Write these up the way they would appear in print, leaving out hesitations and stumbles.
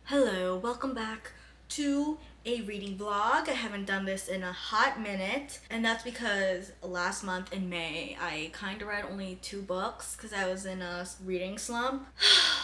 Hello, welcome back to a reading vlog. I haven't done this in a hot minute, and that's because last month in May I kind of read only 2 books because I was in a reading slump.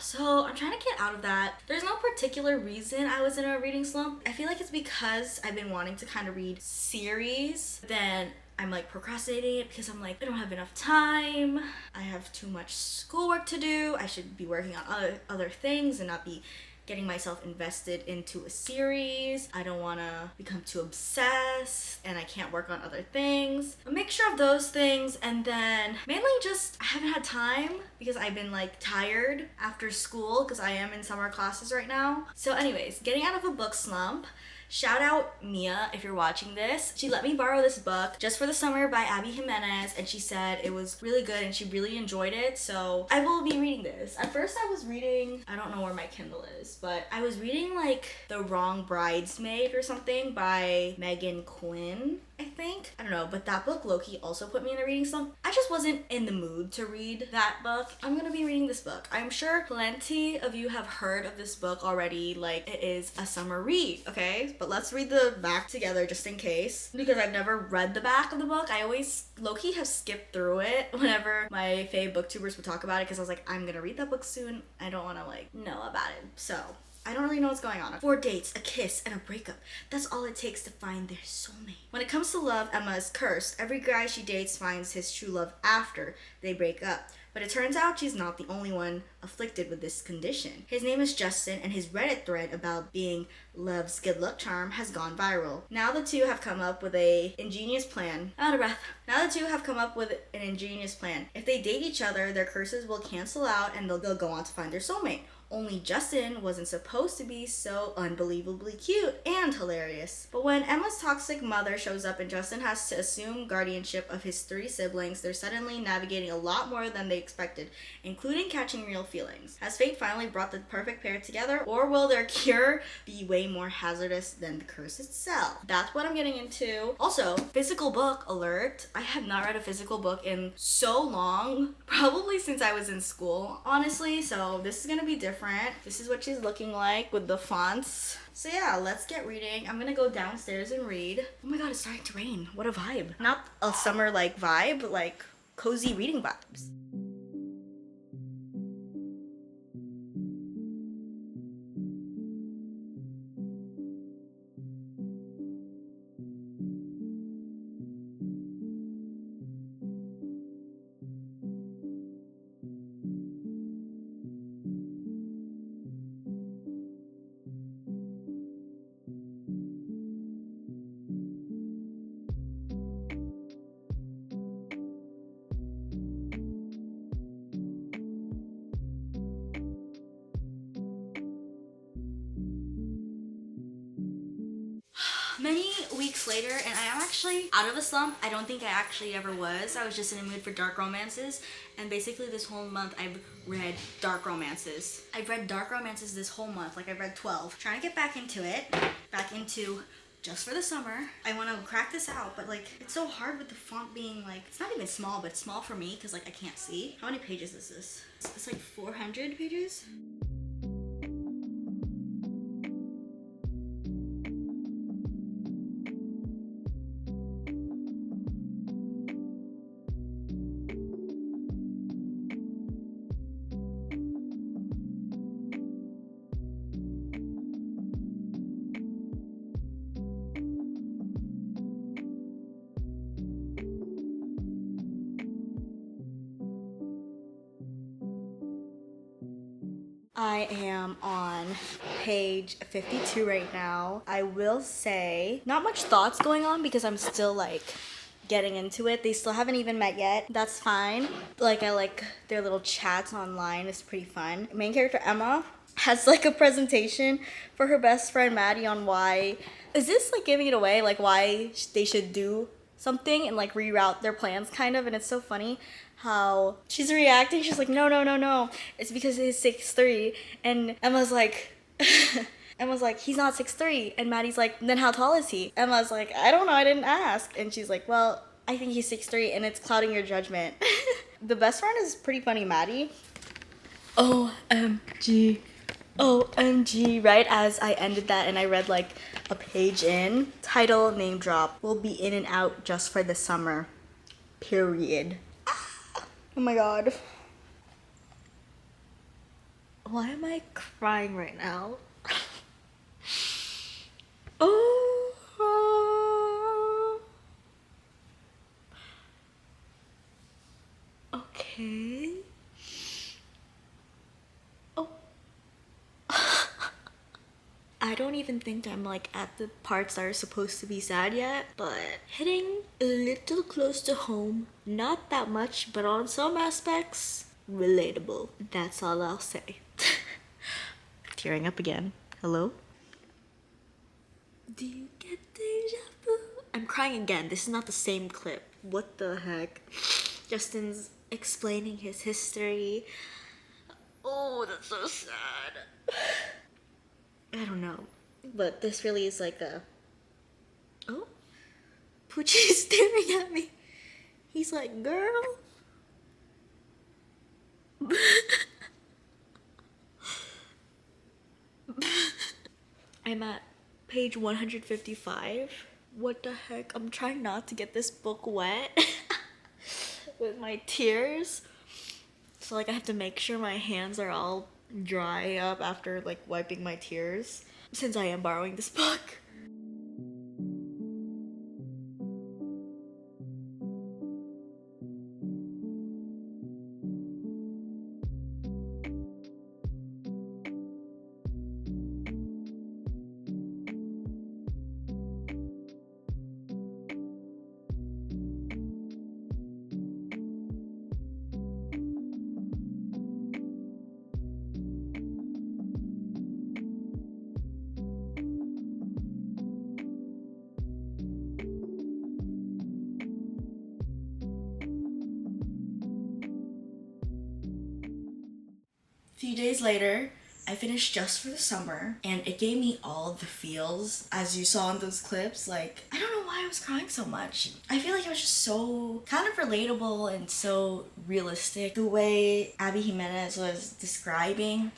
So I'm trying to get out of that. There's no particular reason I was in a reading slump. I feel like it's because I've been wanting to kind of read series, then I'm like procrastinating it because I'm like, I don't have enough time. I have too much schoolwork to do. I should be working on other things and not be getting myself invested into a series. I don't want to become too obsessed, and I can't work on other things. A mixture of those things, and then mainly just I haven't had time because I've been like tired after school because I am in summer classes right now. So anyways, getting out of a book slump. Shout out Mia if you're watching this. She let me borrow this book, Just for the Summer by Abby Jimenez, and she said it was really good and she really enjoyed it, so I will be reading this. At first I was reading, I don't know where my Kindle is, but I was reading like The Wrong Bridesmaid or something by Megan Quinn, I think. I don't know, but that book low-key also put me in a reading slump. I just wasn't in the mood to read that book. I'm gonna be reading this book. I'm sure plenty of you have heard of this book already, like it is a summer read, okay? But let's read the back together just in case. Because I've never read the back of the book, I always low-key have skipped through it whenever my fave booktubers would talk about it because I was like, I'm gonna read that book soon. I don't wanna like know about it. So I don't really know what's going on. 4 dates, a kiss, and a breakup. That's all it takes to find their soulmate. When it comes to love, Emma is cursed. Every guy she dates finds his true love after they break up. But it turns out she's not the only one afflicted with this condition. His name is Justin, and his Reddit thread about being love's good luck charm has gone viral. Now the two have come up with an ingenious plan. Out of breath. Now the two have come up with an ingenious plan. If they date each other, their curses will cancel out and they'll go on to find their soulmate. Only Justin wasn't supposed to be so unbelievably cute and hilarious. But when Emma's toxic mother shows up and Justin has to assume guardianship of his 3 siblings, they're suddenly navigating a lot more than they expected, including catching real feelings. Has fate finally brought the perfect pair together, or will their cure be way more hazardous than the curse itself? That's what I'm getting into. Also, physical book alert. I have not read a physical book in so long, probably since I was in school, honestly, so this is gonna be different. This is what she's looking like with the fonts. So yeah, let's get reading. I'm gonna go downstairs and read. Oh my god, it's starting to rain. What a vibe. Not a summer like vibe, but like cozy reading vibes. Many weeks later, and I am actually out of a slump. I don't think I actually ever was. I was just in a mood for dark romances, and basically this whole month I've read dark romances. I've read dark romances this whole month, like I've read 12. Trying to get back into it, back into Just for the Summer. I want to crack this out, but like it's so hard with the font being like, it's not even small, but it's small for me because like I can't see. How many pages is this? It's like 400 pages. I am on page 52 right now. I will say, not much thoughts going on because I'm still like getting into it. They still haven't even met yet. That's fine. Like I like their little chats online. It's pretty fun. Main character Emma has like a presentation for her best friend Maddie on why, is this like giving it away? Like why they should do something and like reroute their plans kind of, and it's so funny how she's reacting. She's like, no, no, no, no. It's because he's 6'3", and Emma's like, he's not 6'3", and Maddie's like, then how tall is he? Emma's like, I don't know, I didn't ask, and she's like, well, I think he's 6'3", and it's clouding your judgment. The best friend is pretty funny, Maddie. OMG. OMG. Right as I ended that and I read like a page in, title name drop, will be in and out just for the summer. Period. Oh my god. Why am I crying right now? Oh. Okay. Oh. I don't even think I'm like at the parts that are supposed to be sad yet, but hitting a little close to home. Not that much, but on some aspects, relatable. That's all I'll say. Tearing up again. Hello? Do you get deja vu? I'm crying again. This is not the same clip. What the heck? Justin's explaining his history. Oh, that's so sad. I don't know. But this really is like a... Oh? Poochie's staring at me. He's like, girl. I'm at page 155. What the heck? I'm trying not to get this book wet with my tears. So like I have to make sure my hands are all dry up after like wiping my tears since I am borrowing this book. A few days later, I finished Just for the Summer, and it gave me all the feels, as you saw in those clips. Like, I don't know why I was crying so much. I feel like it was just so kind of relatable and so realistic. The way Abby Jimenez was describing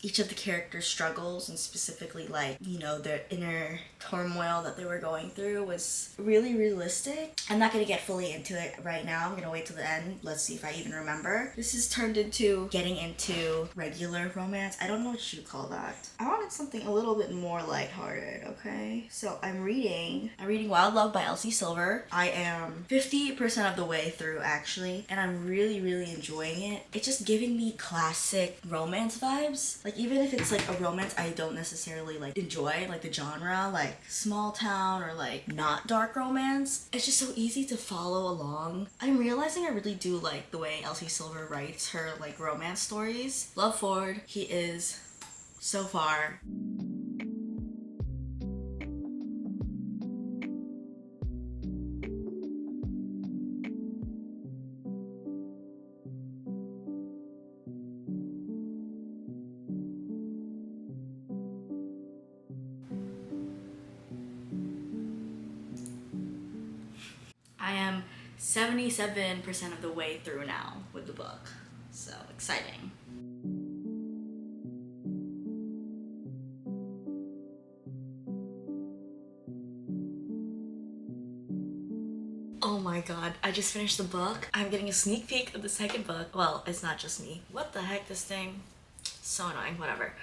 each of the characters' struggles and specifically like, you know, their inner turmoil that they were going through was really realistic. I'm not gonna get fully into it right now. I'm gonna wait till the end. Let's see if I even remember. This is turned into getting into regular romance. I don't know what you call that. I wanted something a little bit more lighthearted, okay? So I'm reading Wild Love by Elsie Silver. I am 50% of the way through actually, and I'm really enjoying it. It's just giving me classic romance vibes. Like even if it's like a romance I don't necessarily like enjoy, like the genre, like small town or like not dark romance, it's just so easy to follow along. I'm realizing I really do like the way Elsie Silver writes her like romance stories. Love Ford, he is so far. I am 77% of the way through now with the book. So exciting. Oh my god, I just finished the book. I'm getting a sneak peek of the second book. Well, it's not just me. What the heck, this thing? So annoying, whatever.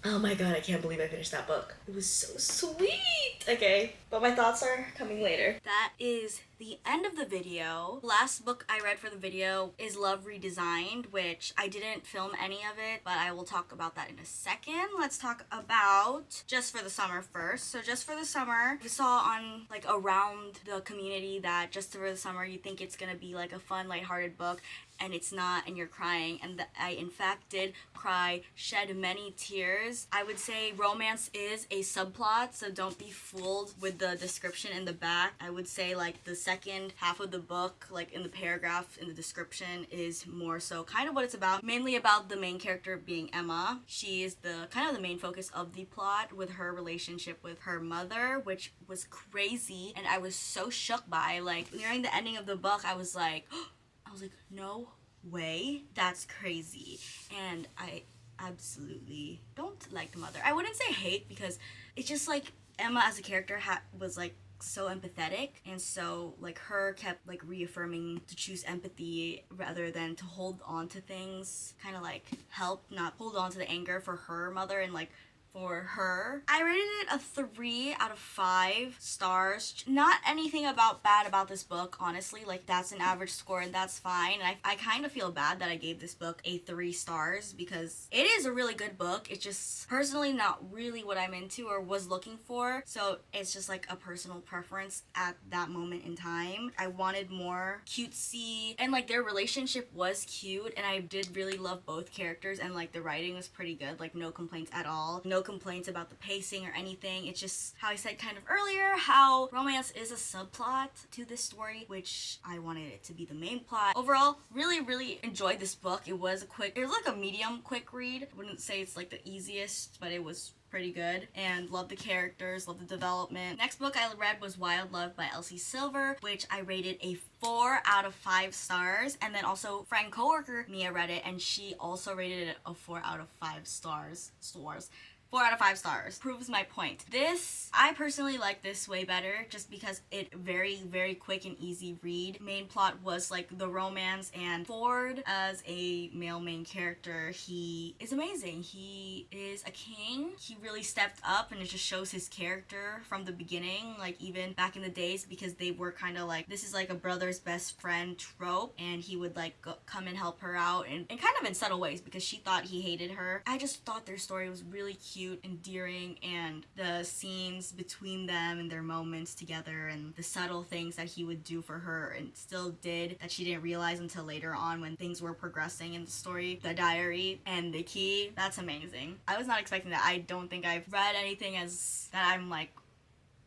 Oh my god, I can't believe I finished that book. It was so sweet. Okay, but my thoughts are coming later. That is the end of the video. Last book I read for the video is Love Redesigned, which I didn't film any of it, but I will talk about that in a second. Let's talk about Just for the Summer first. So Just for the Summer, we saw on like around the community that Just for the Summer, you think it's gonna be like a fun, lighthearted book, and it's not, and you're crying. And I in fact did cry, shed many tears. I would say romance is a subplot, so don't be fooled with the description in the back. I would say like the second half of the book, like in the paragraph in the description, is more so kind of what it's about, mainly about the main character being Emma. She is the kind of the main focus of the plot, with her relationship with her mother, which was crazy and I was so shook by. Like nearing the ending of the book, I was like no way, that's crazy. And I absolutely don't like the mother. I wouldn't say hate, because it's just like Emma as a character was like so empathetic, and so like her kept like reaffirming to choose empathy rather than to hold on to things, kind of like help not hold on to the anger for her mother and like for her. I rated it a 3 out of 5 stars. Not anything bad about this book, honestly. Like that's an average score and that's fine. And I kind of feel bad that I gave this book a 3 stars, because it is a really good book. It's just personally not really what I'm into or was looking for. So it's just like a personal preference at that moment in time. I wanted more cutesy, and like their relationship was cute, and I did really love both characters, and like the writing was pretty good. Like no complaints at all. No complaints about the pacing or anything. It's just how I said kind of earlier, how romance is a subplot to this story, which I wanted it to be the main plot. Overall, really enjoyed this book. It was like a medium quick read. I wouldn't say it's like the easiest, but it was pretty good, and love the characters, love the development. Next book I read was Wild Love by Elsie Silver, which I rated a 4 out of 5 stars. And then also friend coworker Mia read it, and she also rated it a 4 out of 5 stars. 4 out of 5 stars. Proves my point. I personally like this way better, just because it very quick and easy read. Main plot was like the romance, and Ford as a male main character, he is amazing. He is a king. He really stepped up, and it just shows his character from the beginning, like even back in the days, because they were kind of like, this is like a brother's best friend trope, and he would like come and help her out, and kind of in subtle ways, because she thought he hated her. I just thought their story was really cute, endearing, and the scenes between them and their moments together, and the subtle things that he would do for her and still did that she didn't realize until later on when things were progressing in the story. The diary and the key, that's amazing. I was not expecting that. I don't think I've read anything as that I'm like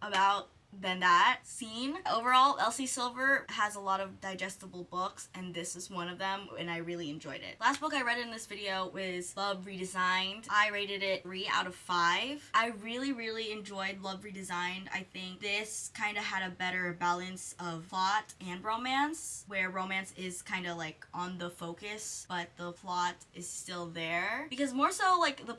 about than that scene. Overall, Elsie Silver has a lot of digestible books, and this is one of them, and I really enjoyed it. Last book I read in this video was Love Redesigned. I rated it 3 out of 5. I really enjoyed Love Redesigned. I think this kind of had a better balance of plot and romance, where romance is kind of like on the focus, but the plot is still there. Because more so like the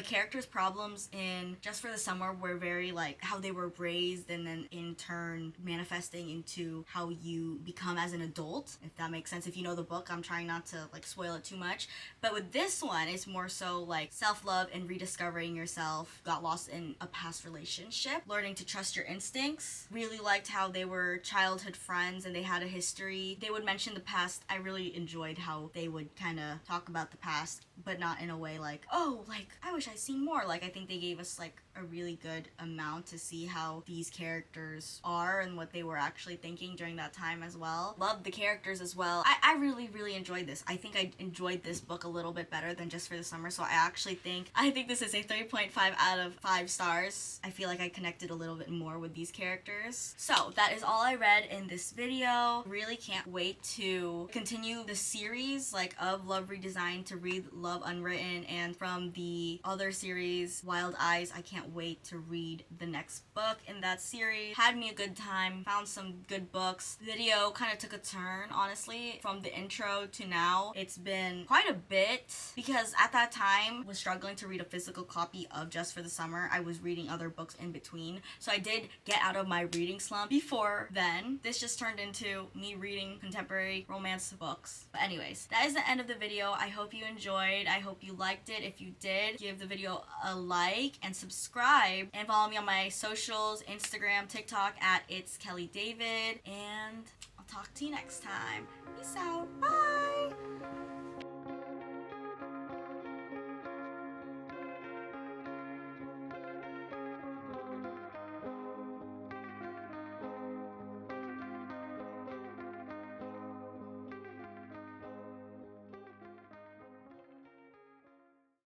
characters' problems in Just for the Summer were very like how they were raised, and then in turn manifesting into how you become as an adult, if that makes sense. If you know the book, I'm trying not to like spoil it too much, but with this one it's more so like self-love and rediscovering yourself. Got lost in a past relationship, learning to trust your instincts. Really liked how they were childhood friends and they had a history. They would mention the past. I really enjoyed how they would kind of talk about the past, but not in a way like, oh, like I wish I'd seen more. Like I think they gave us like a really good amount to see how these characters are and what they were actually thinking during that time as well. Loved the characters as well. I really enjoyed this. I think I enjoyed this book a little bit better than Just for the Summer, so I think this is a 3.5 out of 5 stars. I feel like I connected a little bit more with these characters. So that is all I read in this video. Really can't wait to continue the series like of Love Redesigned, to read Love Unwritten, and from the other series Wild Eyes, I can't wait to read the next book in that series. Had me a good time, found some good books. Video kind of took a turn, honestly, from the intro to now. It's been quite a bit, because at that time was struggling to read a physical copy of Just for the Summer. I was reading other books in between, so I did get out of my reading slump before then. This just turned into me reading contemporary romance books. But anyways, that is the end of the video. I hope you enjoyed. I hope you liked it. If you did, give the video a like and subscribe, and follow me on my socials, Instagram, TikTok at It's Kelly David, and I'll talk to you next time. Peace out.